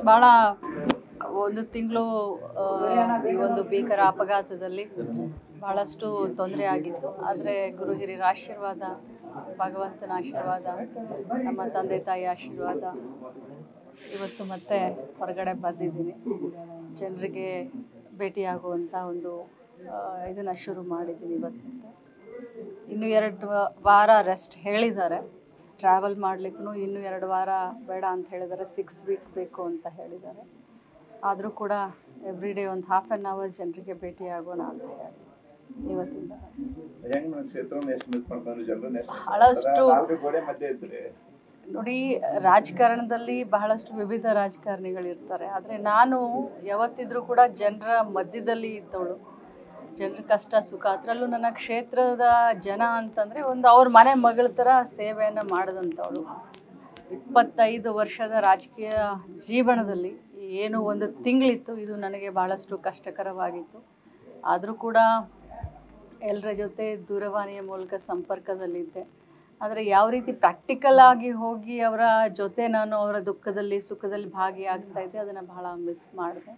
ಭಾಳ ಒಂದು ತಿಂಗಳು ಈ ಒಂದು ಭೀಕರ ಅಪಘಾತದಲ್ಲಿ ಭಾಳಷ್ಟು ತೊಂದರೆ ಆಗಿತ್ತು. ಆದರೆ ಗುರು ಹಿರಿಯರ ಆಶೀರ್ವಾದ, ಭಗವಂತನ ಆಶೀರ್ವಾದ, ನಮ್ಮ ತಂದೆ ತಾಯಿ ಆಶೀರ್ವಾದ, ಇವತ್ತು ಮತ್ತೆ ಹೊರಗಡೆ ಬಂದಿದ್ದೀನಿ. ಜನರಿಗೆ ಭೇಟಿಯಾಗುವಂಥ ಒಂದು ಇದನ್ನು ಶುರು ಮಾಡಿದ್ದೀನಿ ಇವತ್ತಿಂದ. ಇನ್ನೂ 2 ವಾರ ರೆಸ್ಟ್ ಹೇಳಿದ್ದಾರೆ. ಟ್ರಾವೆಲ್ ಮಾಡಲಿಕ್ಕೂ ಇನ್ನೂ 2 ವಾರ ಬೇಡ ಅಂತ ಹೇಳಿದ್ದಾರೆ. 6 ವೀಕ್ ಬೇಕು ಅಂತ ಹೇಳಿದ್ದಾರೆ. ಆದರೂ ಕೂಡ ಎವ್ರಿ ಡೇ ಒಂದು ½ ಆನ್ ಅವರ್ ಜನರಿಗೆ ಭೇಟಿಯಾಗೋಣ ಅಂತ ಹೇಳಿ ಇವತ್ತಿಂದ. ಬಹಳಷ್ಟು ನೋಡಿ, ರಾಜಕಾರಣದಲ್ಲಿ ಬಹಳಷ್ಟು ವಿವಿಧ ರಾಜಕಾರಣಿಗಳಿರ್ತಾರೆ. ಆದರೆ ನಾನು ಯಾವತ್ತಿದ್ರೂ ಕೂಡ ಜನರ ಮಧ್ಯದಲ್ಲಿ ಇದ್ದವಳು. ಜನರ ಕಷ್ಟ ಸುಖ, ಅದರಲ್ಲೂ ನನ್ನ ಕ್ಷೇತ್ರದ ಜನ ಅಂತಂದರೆ ಒಂದು ಅವ್ರ ಮನೆ ಮಗಳ ಥರ ಸೇವೆಯನ್ನು ಮಾಡಿದಂಥವಳು. 25 ವರ್ಷದ ರಾಜಕೀಯ ಜೀವನದಲ್ಲಿ ಏನು ಒಂದು ತಿಂಗಳಿತ್ತು, ಇದು ನನಗೆ ಭಾಳಷ್ಟು ಕಷ್ಟಕರವಾಗಿತ್ತು. ಆದರೂ ಕೂಡ ಎಲ್ಲರ ಜೊತೆ ದೂರವಾಣಿಯ ಮೂಲಕ ಸಂಪರ್ಕದಲ್ಲಿದ್ದೆ. ಆದರೆ ಯಾವ ರೀತಿ ಪ್ರಾಕ್ಟಿಕಲ್ ಆಗಿ ಹೋಗಿ ಅವರ ಜೊತೆ ನಾನು ಅವರ ದುಃಖದಲ್ಲಿ ಸುಖದಲ್ಲಿ ಭಾಗಿಯಾಗ್ತಾ ಇದ್ದೆ, ಅದನ್ನು ಬಹಳ ಮಿಸ್ ಮಾಡಿದೆ.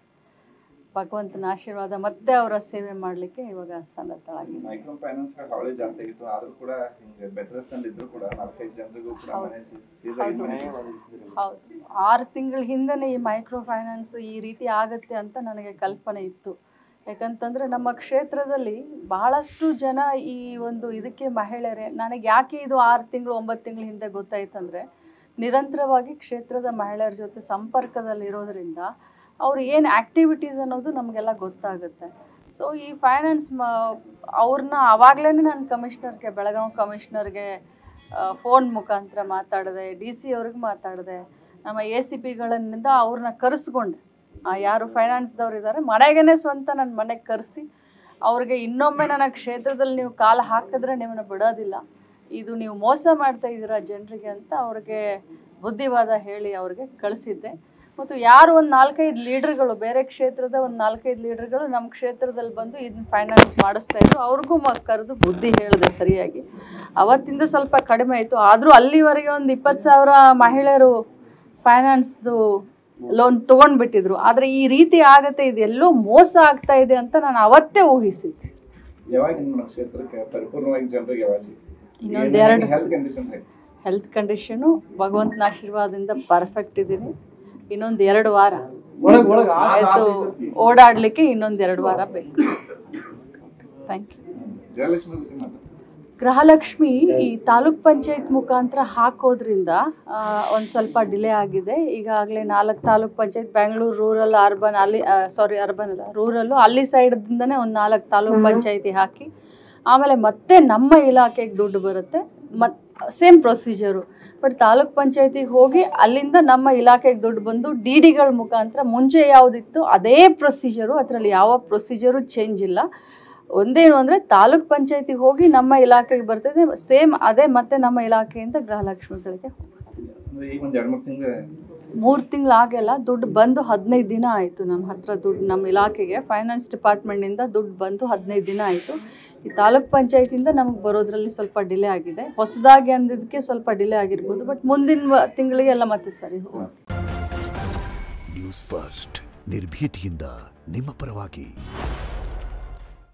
ಭಗವಂತನ ಆಶೀರ್ವಾದ ಮತ್ತೆ ಅವರ ಸೇವೆ ಮಾಡಲಿಕ್ಕೆ ಇವಾಗ ಸನ್ನದ್ಧಳಾಗಿದೆ. ಮೈಕ್ರೋ ಫೈನಾನ್ಸ್ ಹಾವಳಿ ಜಾಸ್ತಿ ಆಗಿತ್ತು, ಆದರೂ ಕೂಡ ಹಿಂಗೆ ಬೆಟರ್ಸ್ ನಲ್ಲಿ ಇದ್ರು ಕೂಡ 4-5 ಜನರಿಗೂ ಕೂಡ ಹೌದು, 6 ತಿಂಗಳ ಹಿಂದೆನೇ ಈ ಮೈಕ್ರೋ ಫೈನಾನ್ಸ್ ಈ ರೀತಿ ಆಗುತ್ತೆ ಅಂತ ನನಗೆ ಕಲ್ಪನೆ ಇತ್ತು. ಯಾಕಂತಂದರೆ ನಮ್ಮ ಕ್ಷೇತ್ರದಲ್ಲಿ ಬಹಳಷ್ಟು ಜನ ಈ ಒಂದು ಇದಕ್ಕೆ ಮಹಿಳೆಯರೇ. ನನಗೆ ಯಾಕೆ ಇದು 6 ತಿಂಗಳು 9 ತಿಂಗಳ ಹಿಂದೆ ಗೊತ್ತಾಯ್ತಂದರೆ, ನಿರಂತರವಾಗಿ ಕ್ಷೇತ್ರದ ಮಹಿಳೆಯರ ಜೊತೆ ಸಂಪರ್ಕದಲ್ಲಿರೋದ್ರಿಂದ ಅವ್ರು ಏನು ಆ್ಯಕ್ಟಿವಿಟೀಸ್ ಅನ್ನೋದು ನಮಗೆಲ್ಲ ಗೊತ್ತಾಗುತ್ತೆ. ಸೊ ಈ ಫೈನಾನ್ಸ್ ಅವ್ರನ್ನ ಆವಾಗಲೇ ನಾನು ಕಮಿಷ್ನರ್ಗೆ, ಬೆಳಗಾವಿ ಕಮಿಷ್ನರ್ಗೆ ಫೋನ್ ಮುಖಾಂತರ ಮಾತಾಡಿದೆ, DC ಅವ್ರಿಗೆ ಮಾತಾಡಿದೆ, ನಮ್ಮ ACPಗಳಿಂದ ಅವ್ರನ್ನ ಕರೆಸ್ಕೊಂಡೆ. ಯಾರು ಫೈನಾನ್ಸ್ದವ್ರು ಇದ್ದಾರೆ ಮನೆಗೇ ಸ್ವಂತ ನನ್ನ ಮನೆಗೆ ಕರೆಸಿ ಅವ್ರಿಗೆ ಇನ್ನೊಮ್ಮೆ ನನ್ನ ಕ್ಷೇತ್ರದಲ್ಲಿ ನೀವು ಕಾಲು ಹಾಕಿದ್ರೆ ನಿಮ್ಮನ್ನ ಬಿಡೋದಿಲ್ಲ, ಇದು ನೀವು ಮೋಸ ಮಾಡ್ತಾ ಇದ್ದೀರಾ ಜನರಿಗೆ ಅಂತ ಅವ್ರಿಗೆ ಬುದ್ಧಿವಾದ ಹೇಳಿ ಅವ್ರಿಗೆ ಕಳಿಸಿದ್ದೆ. ಮತ್ತು ಯಾರು ಒಂದು 4-5 ಲೀಡರ್ಗಳು, ಬೇರೆ ಕ್ಷೇತ್ರದ ಒಂದು 4-5 ಲೀಡರ್ಗಳು ನಮ್ಮ ಕ್ಷೇತ್ರದಲ್ಲಿ ಬಂದು ಇದನ್ನ ಫೈನಾನ್ಸ್ ಮಾಡಿಸ್ತಾ ಇದ್ರು, ಅವ್ರಿಗೂ ಕರೆದು ಬುದ್ಧಿ ಹೇಳಿದೆ ಸರಿಯಾಗಿ. ಅವತ್ತಿಂದ ಸ್ವಲ್ಪ ಕಡಿಮೆ ಆಯಿತು. ಆದರೂ ಅಲ್ಲಿವರೆಗೆ ಒಂದು 20,000 ಮಹಿಳೆಯರು ಫೈನಾನ್ಸ್ದು ಲೋನ್ ತೊಗೊಂಡ್ಬಿಟ್ಟಿದ್ರು. ಆದರೆ ಈ ರೀತಿ ಆಗತ್ತೆ, ಇದೆಲ್ಲೋ ಮೋಸ ಆಗ್ತಾ ಇದೆ ಅಂತ ನಾನು ಅವತ್ತೇ ಊಹಿಸಿದ್ದೆ. ಇನ್ನೊಂದು 2 ಹೆಲ್ತ್ ಕಂಡೀಷನು ಭಗವಂತನ ಆಶೀರ್ವಾದದಿಂದ ಪರ್ಫೆಕ್ಟ್ ಇದ್ದೀನಿ. ಇನ್ನೊಂದು 2 ವಾರ ಆಯಿತು ಓಡಾಡಲಿಕ್ಕೆ, ಇನ್ನೊಂದು 2 ವಾರ ಬೇಕು. Thank you. ಗೃಹಲಕ್ಷ್ಮಿ ಈ ತಾಲೂಕ್ ಪಂಚಾಯತ್ ಮುಖಾಂತರ ಹಾಕೋದ್ರಿಂದ ಒಂದು ಸ್ವಲ್ಪ ಡಿಲೇ ಆಗಿದೆ. ಈಗಾಗಲೇ 4 ತಾಲೂಕ್ ಪಂಚಾಯತ್, ಬೆಂಗಳೂರು ರೂರಲ್, ಅರ್ಬನ್, ಅಲ್ಲಿ ಅರ್ಬನ್ ಅಲ್ಲ ರೂರಲ್ಲು, ಅಲ್ಲಿ ಸೈಡ್ದಿಂದನೇ ಒಂದು 4 ತಾಲೂಕ್ ಪಂಚಾಯತಿ ಹಾಕಿ ಆಮೇಲೆ ಮತ್ತೆ ನಮ್ಮ ಇಲಾಖೆಗೆ ದುಡ್ಡು ಬರುತ್ತೆ. Same procedure. ಬಟ್ ತಾಲೂಕ್ ಪಂಚಾಯತಿಗೆ ಹೋಗಿ ಅಲ್ಲಿಂದ ನಮ್ಮ ಇಲಾಖೆಗೆ ದುಡ್ಡು ಬಂದು DDಗಳ ಮುಖಾಂತರ ಮುಂಚೆ ಯಾವುದಿತ್ತು ಅದೇ ಪ್ರೊಸೀಜರು, ಅದರಲ್ಲಿ ಯಾವ ಪ್ರೊಸೀಜರು ಚೇಂಜ್ ಇಲ್ಲ. ಒಂದೇನು ಅಂದರೆ ತಾಲೂಕ್ ಪಂಚಾಯತಿಗೆ ಹೋಗಿ ನಮ್ಮ ಇಲಾಖೆಗೆ ಬರ್ತದೆ, ಸೇಮ್ ಅದೇ ಮತ್ತೆ ನಮ್ಮ ಇಲಾಖೆಯಿಂದ ಗೃಹಲಕ್ಷ್ಮಿಗಳಿಗೆ ಹೋಗುತ್ತೆ. 3 ತಿಂಗಳಾಗೆಲ್ಲ ದುಡ್ಡು ಬಂದು 15 ದಿನ ಆಯಿತು. ನಮ್ಮ ಹತ್ರ ದುಡ್ಡು ನಮ್ಮ ಇಲಾಖೆಗೆ ಫೈನಾನ್ಸ್ ಡಿಪಾರ್ಟ್ಮೆಂಟಿಂದ ದುಡ್ಡು ಬಂದು 15 ದಿನ ಆಯಿತು. ಈ ತಾಲೂಕ್ ಪಂಚಾಯತಿಯಿಂದ ನಮಗೆ ಬರೋದ್ರಲ್ಲಿ ಸ್ವಲ್ಪ ಡಿಲೇ ಆಗಿದೆ. ಹೊಸದಾಗಿ ಅಂದಿದ್ದಕ್ಕೆ ಸ್ವಲ್ಪ ಡಿಲೇ ಆಗಿರ್ಬೋದು, ಬಟ್ ಮುಂದಿನ ತಿಂಗಳಿಗೆ ಎಲ್ಲ ಮತ್ತೆ ಸರಿ ಹೋಗುತ್ತೆ. ನ್ಯೂಸ್ ಫಸ್ಟ್, ನಿರ್ಭೀತಿಯಿಂದ ನಿಮ್ಮ ಪರವಾಗಿ.